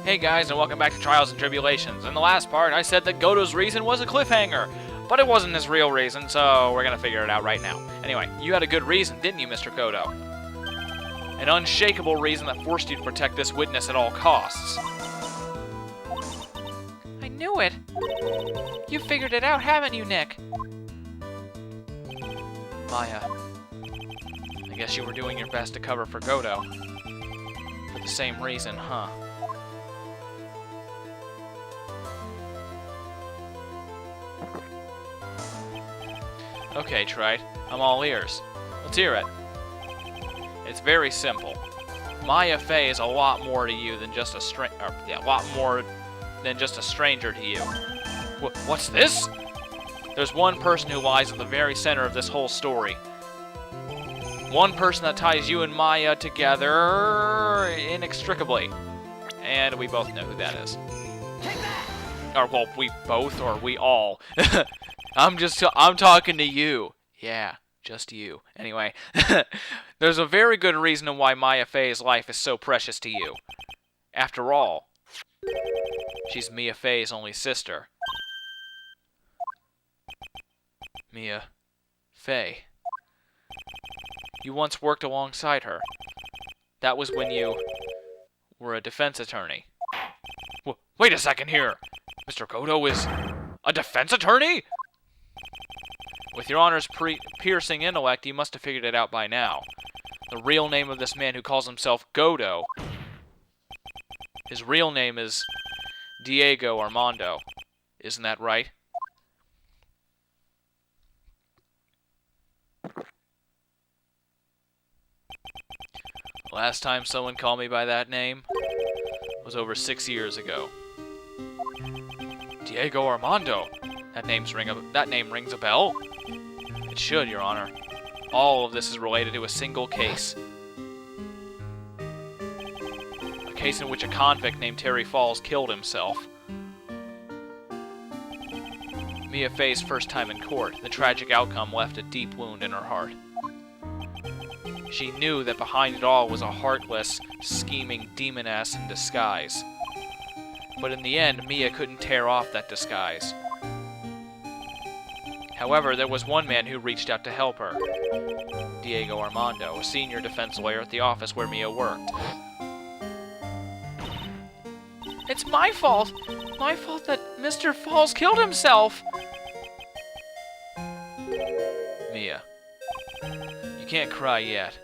Hey guys, and welcome back to Trials and Tribulations. In the last part, I said that Godot's reason was a cliffhanger, but it wasn't his real reason, so we're gonna figure it out right now. Anyway, you had a good reason, didn't you, Mr. Godot? An unshakable reason that forced you to protect this witness at all costs. I knew it! You figured it out, haven't you, Nick? Maya, I guess you were doing your best to cover for Godot. For the same reason, huh? Okay, Wright, I'm all ears. Let's hear it. It's very simple. Maya Fey is a lot more to you than just a stranger to you. What's this? There's one person who lies at the very center of this whole story. One person that ties you and Maya together inextricably. And we both know who that is. Or, well, we both, or we all. I'm talking to you. Yeah, just you. Anyway, there's a very good reason why Maya Fey's life is so precious to you. After all, she's Mia Fey's only sister. Mia Fey. You once worked alongside her. That was when you were a defense attorney. Wait a second here. Mr. Godot is a defense attorney? With your Honor's piercing intellect, you must have figured it out by now. The real name of this man who calls himself Godot. His real name is Diego Armando. Isn't that right? Last time someone called me by that name was over 6 years ago. Diego Armando. That name rings a bell? It should, Your Honor. All of this is related to a single case. A case in which a convict named Terry Falls killed himself. Mia Fey's first time in court, the tragic outcome left a deep wound in her heart. She knew that behind it all was a heartless, scheming demoness in disguise. But in the end, Mia couldn't tear off that disguise. However, there was one man who reached out to help her. Diego Armando, a senior defense lawyer at the office where Mia worked. It's my fault! My fault that Mr. Falls killed himself! Mia, you can't cry yet.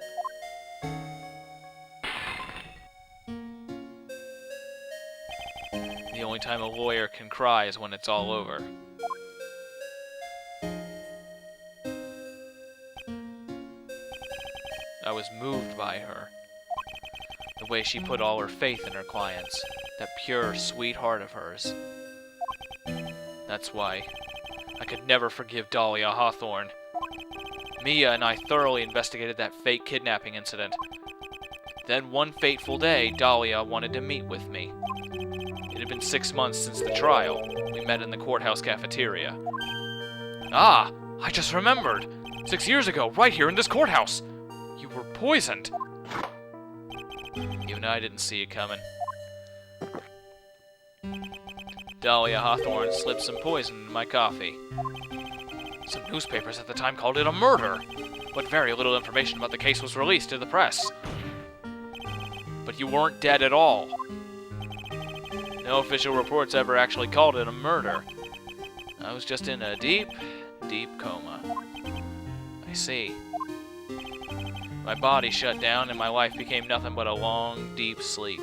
The only time a lawyer can cry is when it's all over. I was moved by her. The way she put all her faith in her clients. That pure, sweet heart of hers. That's why I could never forgive Dahlia Hawthorne. Mia and I thoroughly investigated that fake kidnapping incident. Then one fateful day, Dahlia wanted to meet with me. It had been 6 months since the trial. We met in the courthouse cafeteria. Ah, I just remembered. 6 years ago, right here in this courthouse. You were poisoned. Even I didn't see it coming. Dahlia Hawthorne slipped some poison in my coffee. Some newspapers at the time called it a murder, but very little information about the case was released to the press. But you weren't dead at all. No official reports ever actually called it a murder. I was just in a deep, deep coma. I see. My body shut down and my life became nothing but a long, deep sleep.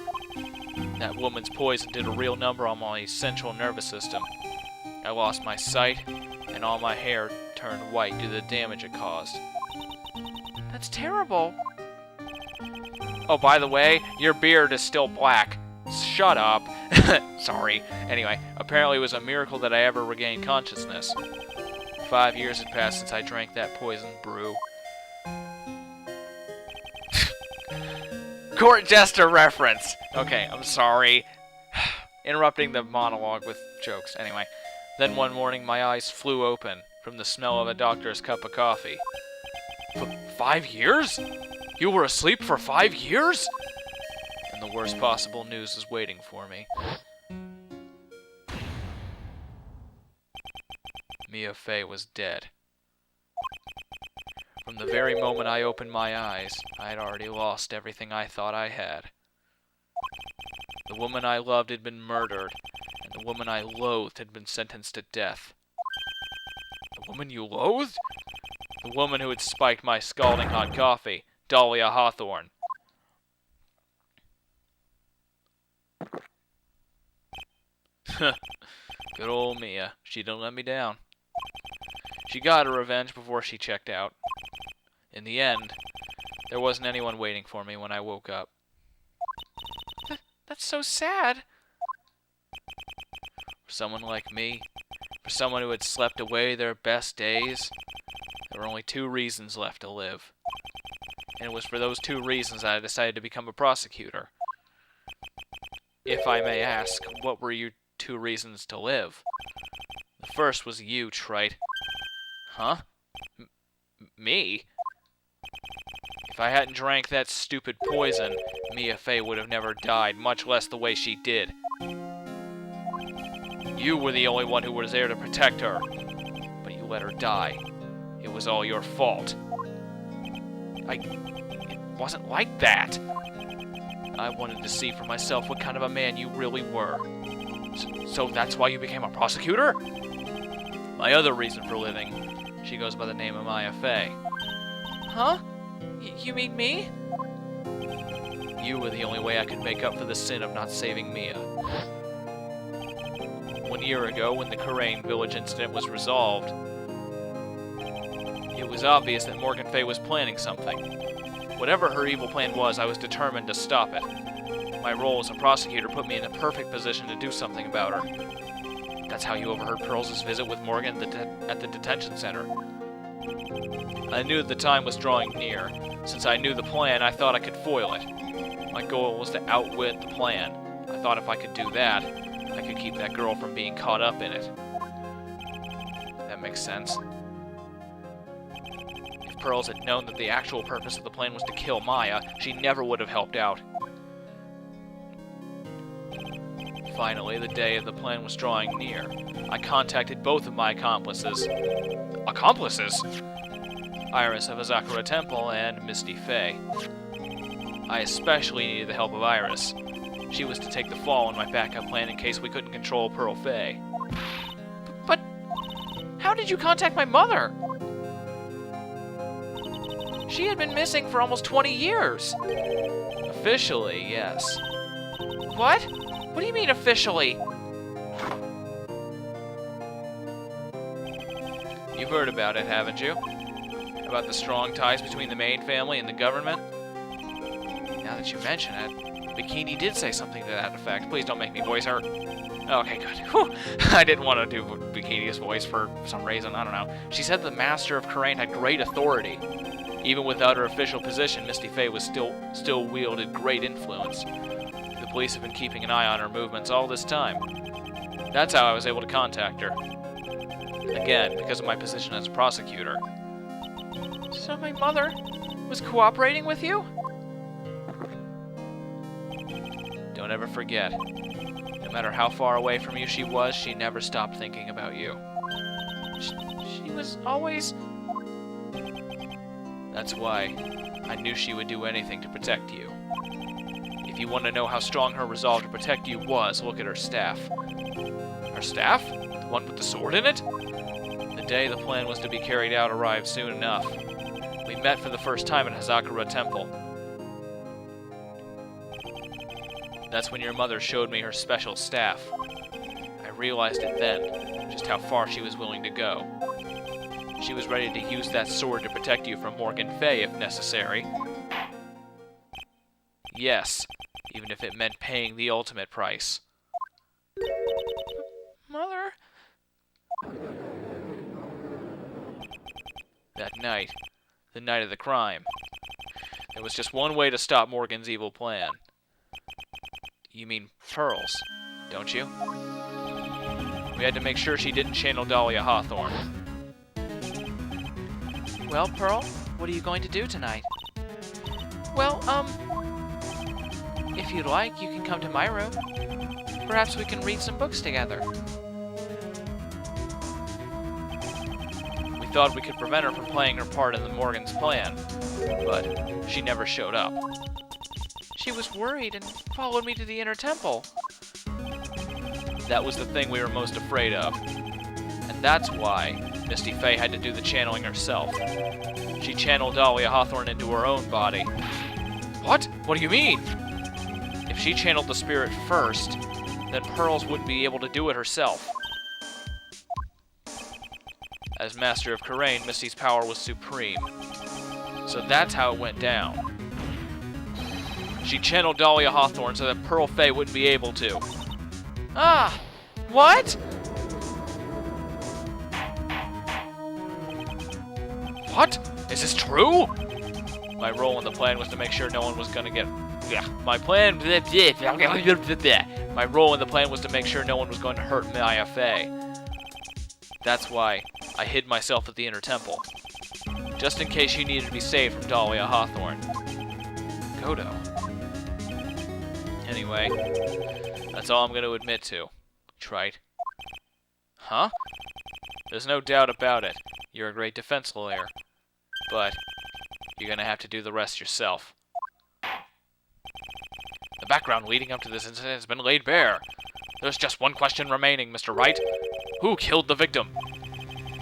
That woman's poison did a real number on my central nervous system. I lost my sight, and all my hair turned white due to the damage it caused. That's terrible. Oh, by the way, your beard is still black. Shut up. Sorry. Anyway, apparently it was a miracle that I ever regained consciousness. 5 years had passed since I drank that poisoned brew. Court jester reference. Okay, I'm sorry. Interrupting the monologue with jokes. Anyway, then one morning my eyes flew open from the smell of a doctor's cup of coffee. 5 years? You were asleep for 5 years? and the worst possible news is waiting for me. Mia Fey was dead. From the very moment I opened my eyes, I had already lost everything I thought I had. The woman I loved had been murdered, and the woman I loathed had been sentenced to death. The woman you loathed? The woman who had spiked my scalding hot coffee, Dahlia Hawthorne. Good old Mia. She didn't let me down. She got her revenge before she checked out. In the end, there wasn't anyone waiting for me when I woke up. That's so sad. For someone like me, for someone who had slept away their best days, there were only 2 reasons left to live. And it was for those 2 reasons that I decided to become a prosecutor. If I may ask, what were your 2 reasons to live? The first was you, Wright. Huh? Me? If I hadn't drank that stupid poison, Mia Fey would have never died, much less the way she did. You were the only one who was there to protect her, but you let her die. It was all your fault. It wasn't like that. I wanted to see for myself what kind of a man you really were. So that's why you became a prosecutor? My other reason for living, she goes by the name of Mia Fey. Huh? You mean me? You were the only way I could make up for the sin of not saving Mia. 1 year ago, when the Karain village incident was resolved, it was obvious that Morgan Fey was planning something. Whatever her evil plan was, I was determined to stop it. My role as a prosecutor put me in a perfect position to do something about her. That's how you overheard Pearls' visit with Morgan at the detention center. I knew the time was drawing near. Since I knew the plan, I thought I could foil it. My goal was to outwit the plan. I thought if I could do that, I could keep that girl from being caught up in it. That makes sense. If Pearls had known that the actual purpose of the plan was to kill Maya, she never would have helped out. Finally, the day of the plan was drawing near. I contacted both of my accomplices. Accomplices? Iris of Azakura Temple and Misty Fey. I especially needed the help of Iris. She was to take the fall in my backup plan in case we couldn't control Pearl Fey. But how did you contact my mother? She had been missing for almost 20 years. Officially, yes. What? What do you mean officially? You've heard about it, haven't you? About the strong ties between the Maid family and the government? Now that you mention it, Bikini did say something to that effect. Please don't make me voice her. Okay, good. Whew. I didn't want to do Bikini's voice for some reason. I don't know. She said the Master of Karain had great authority. Even without her official position, Misty Fey was still wielded great influence. The police have been keeping an eye on her movements all this time. That's how I was able to contact her. Again, because of my position as a prosecutor. So my mother was cooperating with you? Don't ever forget. No matter how far away from you she was, she never stopped thinking about you. She was always... That's why I knew she would do anything to protect you. If you want to know how strong her resolve to protect you was, look at her staff. Her staff? The one with the sword in it? The day the plan was to be carried out arrived soon enough. We met for the first time at Hazakura Temple. That's when your mother showed me her special staff. I realized it then, just how far she was willing to go. She was ready to use that sword to protect you from Morgan Fey if necessary. Yes, even if it meant paying the ultimate price. Mother? That night, the night of the crime, there was just one way to stop Morgan's evil plan. You mean Pearls, don't you? We had to make sure she didn't channel Dahlia Hawthorne. Well, Pearl, what are you going to do tonight? Well, If you'd like, you can come to my room. Perhaps we can read some books together. We thought we could prevent her from playing her part in the Morgan's plan, but she never showed up. She was worried and followed me to the inner temple. That was the thing we were most afraid of. And that's why Misty Fey had to do the channeling herself. She channeled Dahlia Hawthorne into her own body. What? What do you mean? If she channeled the spirit first, then Pearls wouldn't be able to do it herself. As Master of Karain, Misty's power was supreme. So that's how it went down. She channeled Dahlia Hawthorne so that Pearl Fey wouldn't be able to. Ah! What? What? Is this true? My role in the plan was to make sure no one was gonna get... My role in the plan was to make sure no one was going to hurt Maya Fey. That's why I hid myself at the inner temple. Just in case she needed to be saved from Dahlia Hawthorne. Godot. Anyway, that's all I'm going to admit to. Wright. Huh? There's no doubt about it. You're a great defense lawyer. But you're going to have to do the rest yourself. The background leading up to this incident has been laid bare. There's just one question remaining, Mr. Wright. Who killed the victim?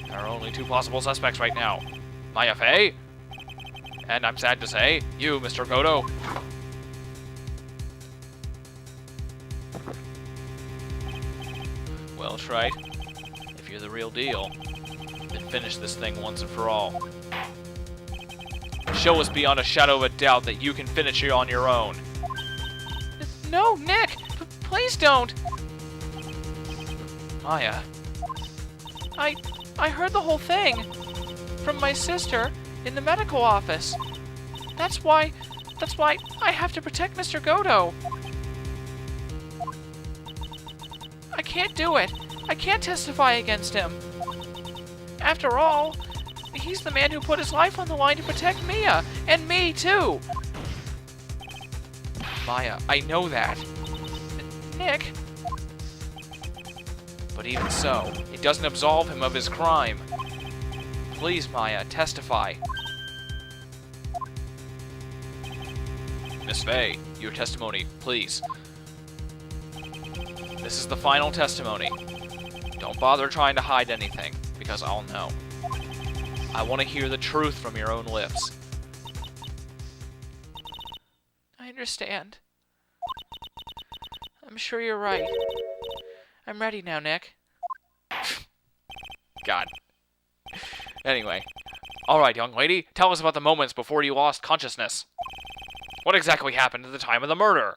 There are only two possible suspects right now. Maya Fey? And I'm sad to say, you, Mr. Godot. Well, Wright, if you're the real deal, then finish this thing once and for all. Show us beyond a shadow of a doubt that you can finish it on your own. No, Nick! Please don't! Maya. I heard the whole thing from my sister in the medical office. That's why I have to protect Mr. Godot. I can't do it. I can't testify against him. After all, he's the man who put his life on the line to protect Mia, and me too. Maya, I know that. Nick. But even so, it doesn't absolve him of his crime. Please, Maya, testify. Miss Fey, your testimony, please. This is the final testimony. Don't bother trying to hide anything, because I'll know. I want to hear the truth from your own lips. I understand. I'm sure you're right. I'm ready now, Nick. God. Anyway. Alright, young lady, tell us about the moments before you lost consciousness. What exactly happened at the time of the murder?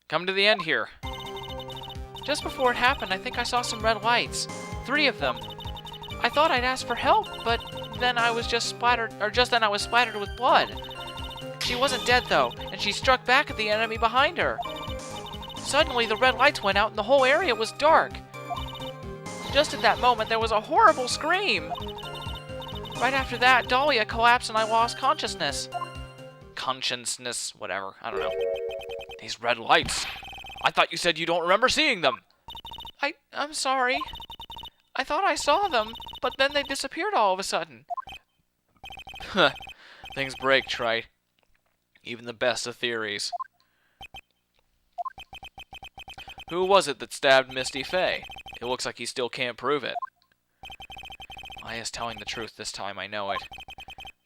Come to the end here. Just before it happened, I think I saw some red lights. 3 of them. I thought I'd ask for help, but then I was just splattered, or just then I was splattered with blood. She wasn't dead though, and she struck back at the enemy behind her. Suddenly, the red lights went out and the whole area was dark. Just at that moment, there was a horrible scream. Right after that, Dahlia collapsed and I lost consciousness. Consciousness, whatever, I don't know. These red lights. I thought you said you don't remember seeing them. I'm sorry. I thought I saw them, but then they disappeared all of a sudden. Huh. Things break, Wright. Even the best of theories. Who was it that stabbed Misty Fey? It looks like he still can't prove it. Maya's telling the truth this time, I know it.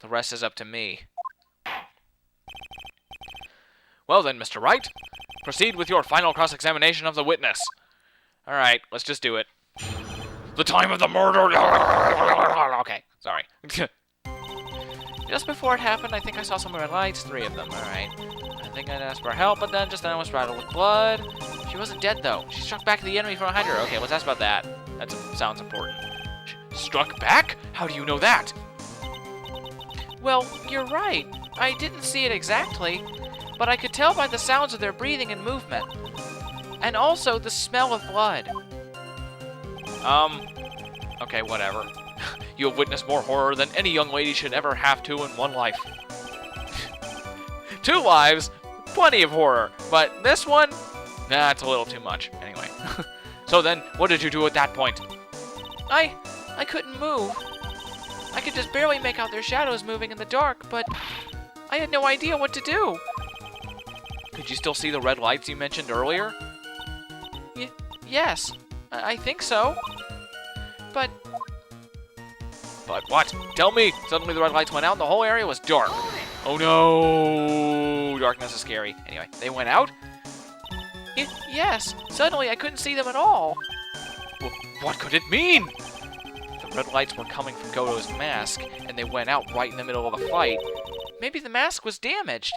The rest is up to me. Well then, Mr. Wright, proceed with your final cross-examination of the witness. Alright, let's just do it. The time of the murder! Okay, sorry. Just before it happened, I think I saw some red lights, 3 of them, alright. I think I'd asked for help, but then I was splattered with blood. She wasn't dead, though. She struck back at the enemy from behind her. Okay, let's ask about that. That sounds important. Struck back? How do you know that? Well, you're right. I didn't see it exactly, but I could tell by the sounds of their breathing and movement. And also the smell of blood. Okay, whatever. You have witnessed more horror than any young lady should ever have to in one life. 2 lives? Plenty of horror. But this one? Nah, it's a little too much. Anyway. So then, what did you do at that point? I couldn't move. I could just barely make out their shadows moving in the dark, but I had no idea what to do. Could you still see the red lights you mentioned earlier? Yes, I think so. But what? Tell me! Suddenly the red lights went out and the whole area was dark. Oh no! Darkness is scary. Anyway, they went out? Yes, suddenly I couldn't see them at all. What could it mean? The red lights were coming from Godot's mask, and they went out right in the middle of the fight. Maybe the mask was damaged.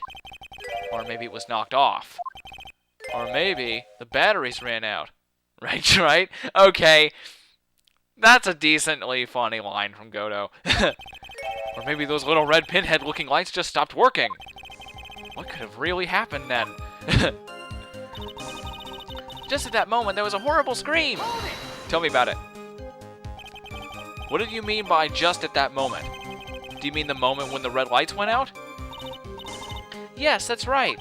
Or maybe it was knocked off. Or maybe the batteries ran out. Right? Okay. That's a decently funny line from Godot. Or maybe those little red pinhead-looking lights just stopped working. What could have really happened then? Just at that moment, there was a horrible scream. Tell me about it. What did you mean by just at that moment? Do you mean the moment when the red lights went out? Yes, that's right.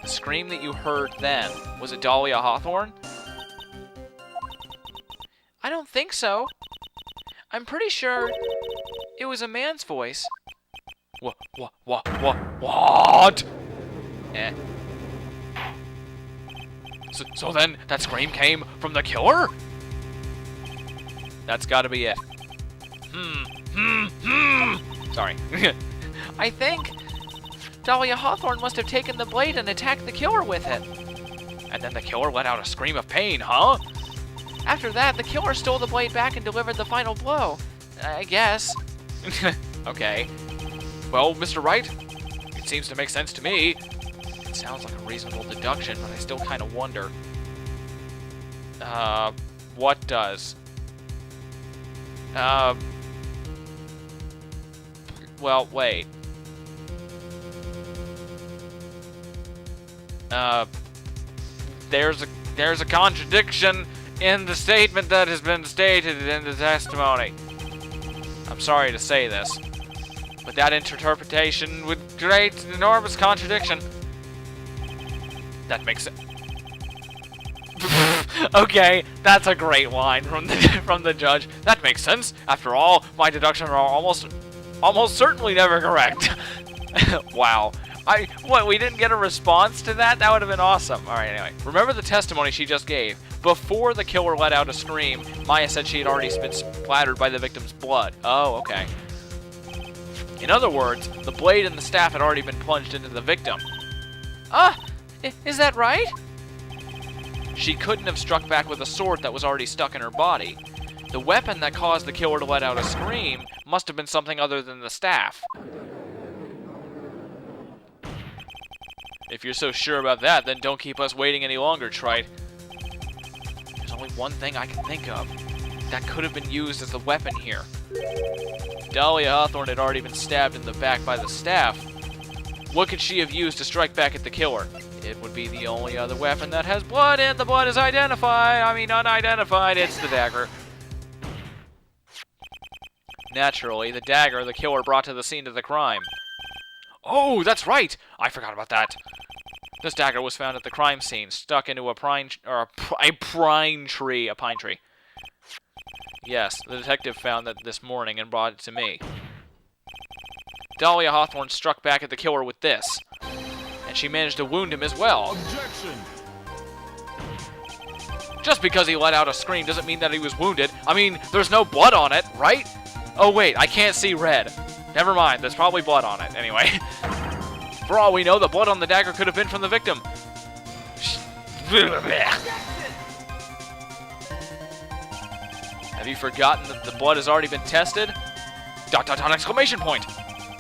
The scream that you heard then, was it Dahlia Hawthorne? I don't think so. I'm pretty sure it was a man's voice. What? Eh. So then, that scream came from the killer? That's gotta be it. Sorry. I think Dahlia Hawthorne must have taken the blade and attacked the killer with it. And then the killer let out a scream of pain, huh? After that, the killer stole the blade back and delivered the final blow. I guess. Okay. Well, Mr. Wright, it seems to make sense to me. It sounds like a reasonable deduction, but I still kind of wonder. What does? Well, wait. There's a contradiction in the statement that has been stated in the testimony. I'm sorry to say this, but that interpretation would create an enormous contradiction. That makes sense. Okay, that's a great line from the judge. That makes sense. After all, my deductions are almost certainly never correct. Wow. We didn't get a response to that? That would have been awesome. Alright, anyway. Remember the testimony she just gave. Before the killer let out a scream, Maya said she had already been splattered by the victim's blood. Oh, okay. In other words, the blade and the staff had already been plunged into the victim. Is that right? She couldn't have struck back with a sword that was already stuck in her body. The weapon that caused the killer to let out a scream must have been something other than the staff. If you're so sure about that, then don't keep us waiting any longer, Wright. There's only one thing I can think of that could have been used as the weapon here. Dahlia Hawthorne had already been stabbed in the back by the staff. What could she have used to strike back at the killer? It would be the only other weapon that has blood, and the blood is unidentified. It's the dagger. Naturally, the dagger the killer brought to the scene of the crime. Oh, that's right! I forgot about that. This dagger was found at the crime scene, stuck into a pine tree. Yes, the detective found that this morning and brought it to me. Dahlia Hawthorne struck back at the killer with this, and she managed to wound him as well. Objection! Just because he let out a scream doesn't mean that he was wounded. I mean, there's no blood on it, right? Oh wait, I can't see red. Never mind, there's probably blood on it. Anyway. For all we know, the blood on the dagger could have been from the victim. Have you forgotten that the blood has already been tested? ... exclamation point!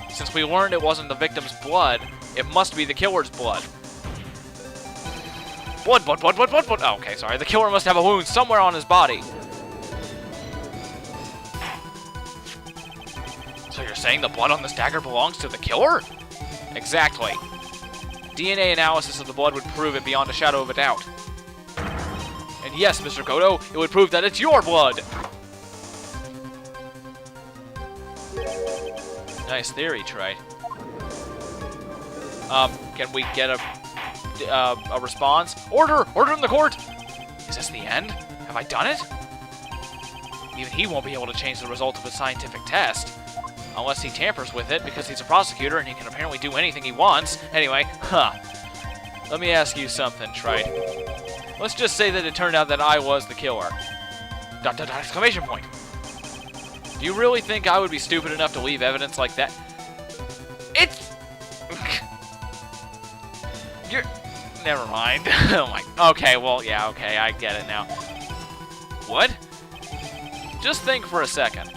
Since we learned it wasn't the victim's blood, it must be the killer's blood. Blood. Oh, okay, sorry. The killer must have a wound somewhere on his body. So you're saying the blood on this dagger belongs to the killer? Exactly. DNA analysis of the blood would prove it beyond a shadow of a doubt. And yes, Mr. Godot, it would prove that it's your blood! Nice theory, Trey. Can we get a response? Order! Order in the court! Is this the end? Have I done it? Even he won't be able to change the result of a scientific test. Unless he tampers with it, because he's a prosecutor and he can apparently do anything he wants. Anyway, let me ask you something, Trey. Let's just say that it turned out that I was the killer. ... exclamation point. Do you really think I would be stupid enough to leave evidence like that? It's... You're... Never mind. Oh my... Okay, well, yeah, okay, I get it now. What? Just think for a second.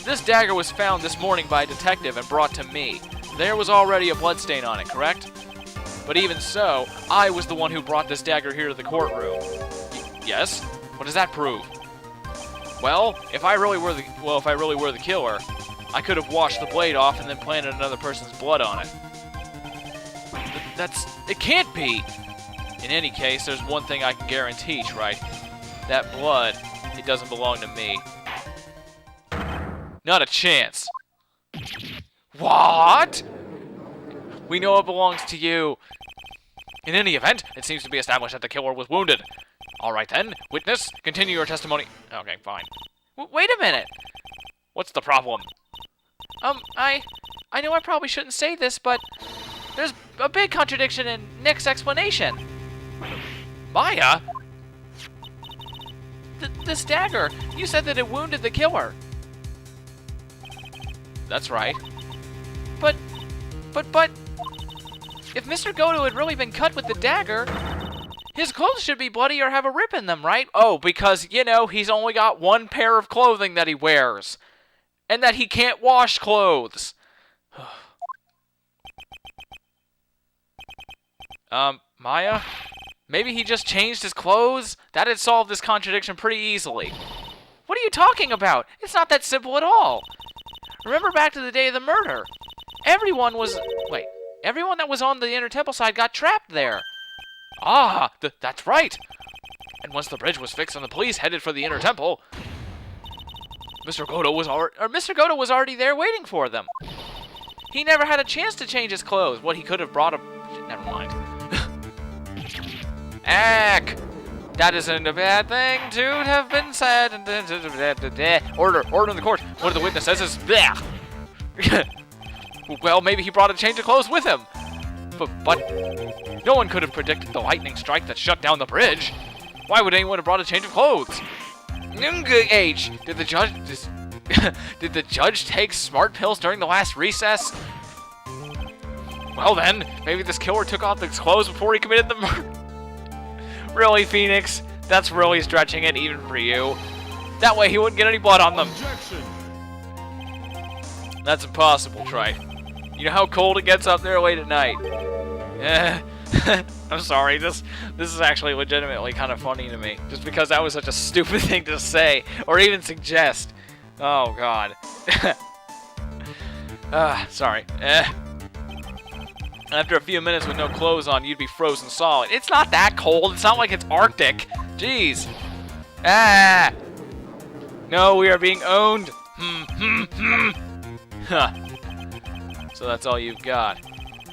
This dagger was found this morning by a detective and brought to me. There was already a bloodstain on it, correct? But even so, I was the one who brought this dagger here to the courtroom. Yes? What does that prove? Well, if I really were the killer, I could have washed the blade off and then planted another person's blood on it. It can't be! In any case, there's one thing I can guarantee, right? That blood, it doesn't belong to me. Not a chance. What? We know it belongs to you. In any event, it seems to be established that the killer was wounded. All right then, witness, continue your testimony. Okay, fine. Wait a minute. What's the problem? I know I probably shouldn't say this, but there's a big contradiction in Nick's explanation. Maya? This dagger, you said that it wounded the killer. That's right. But, if Mr. Godot had really been cut with the dagger, his clothes should be bloody or have a rip in them, right? Oh, because, you know, he's only got one pair of clothing that he wears. And that he can't wash clothes. Maya? Maybe he just changed his clothes? That'd solve this contradiction pretty easily. What are you talking about? It's not that simple at all. Remember back to the day of the murder. Everyone that was on the Inner Temple side got trapped there. Ah, that's right. And once the bridge was fixed and the police headed for the Inner Temple, Mr. Godot was already there waiting for them. He never had a chance to change his clothes. What he could have brought never mind. Ack! That isn't a bad thing to have been said. Order in the court. One of the witnesses is... Well, maybe he brought a change of clothes with him. But no one could have predicted the lightning strike that shut down the bridge. Why would anyone have brought a change of clothes? H. Did the judge take smart pills during the last recess? Well then, maybe this killer took off his clothes before he committed the murder. Really, Phoenix? That's really stretching it even for you. That way he wouldn't get any blood on them. Objection. That's impossible, Trey. You know how cold it gets up there late at night. I'm sorry, this is actually legitimately kind of funny to me. Just because that was such a stupid thing to say, or even suggest. Oh, God. Sorry. After a few minutes with no clothes on, you'd be frozen solid. It's not that cold. It's not like it's Arctic. Jeez. Ah! No, we are being owned. Huh. So that's all you've got.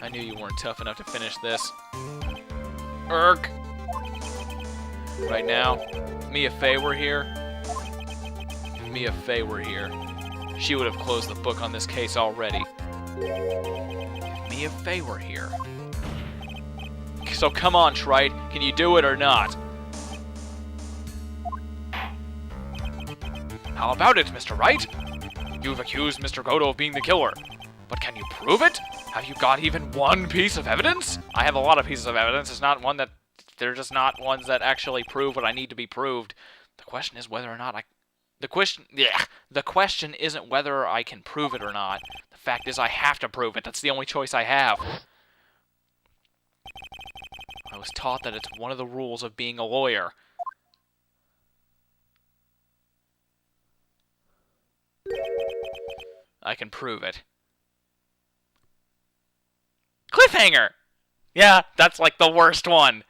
I knew you weren't tough enough to finish this. Irk. Right now, if Mia Fey were here, she would have closed the book on this case already. Mia Fey were here. So come on, Wright. Can you do it or not? How about it, Mr. Wright? You've accused Mr. Godot of being the killer. But can you prove it? Have you got even one piece of evidence? I have a lot of pieces of evidence. It's not one that... They're just not ones that actually prove what I need to be proved. The question is whether or not The question isn't whether I can prove it or not. The fact is I have to prove it. That's the only choice I have. I was taught that it's one of the rules of being a lawyer. I can prove it. Cliffhanger! Yeah, that's like the worst one.